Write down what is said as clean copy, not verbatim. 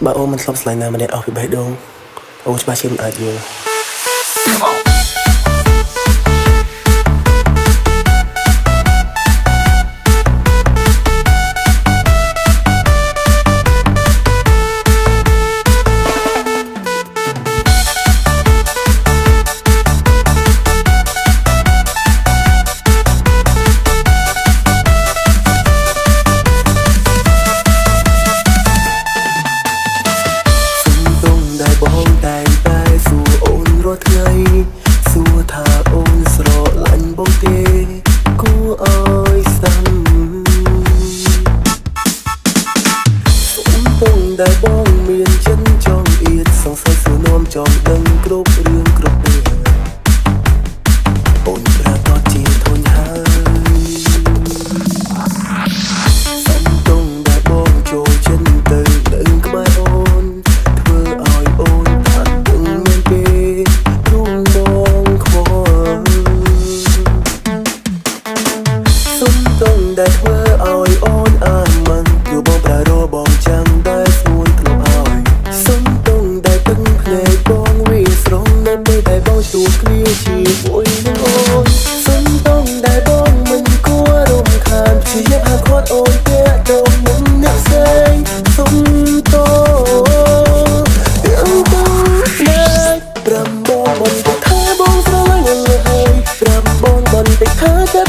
បើអូនមិនធ្លាប់ស្លាញ់ណាម្នាក់អស់ពីបេះដូងអូនច្បាស់ជាមិនអាចយល់សួរថាអូនស្រឡាញ់បងទេគួរអើយស្ដាំសុំពងដែលបងមានចិនចង់អៀតសង្ស័យសួរនាំចង់ដឹងគ្រប់រឿងគ្រប់ពេលអូនប្រកាសជាធន់ហើយសុំពងដែលបងចូលចិនទៅនឹងក្បែរអូនធ្វើឲ្យអូនថាត់ពងមានពេលដែលធ្វើឲ្យអូនអានមិនគឺបងប្រើរបងចាំដែលស្មួយធ្លាប់ឲ្យសុំទងដែលទឹកភ្នែកបងវាស្រងនៅពេលដែលបងជួបគ្នាជាមួយនឹងអូនសុំទងដែលបងមិនគួររំខានព្យាយាមហាត់អូនពាក់ដងមុនអ្នកផ្សេងសុំទងទាំងដែលប្រាំបងមិនទៅថាបងស្រឡាញ់លើហើយប្រាំបងមិនទៅថា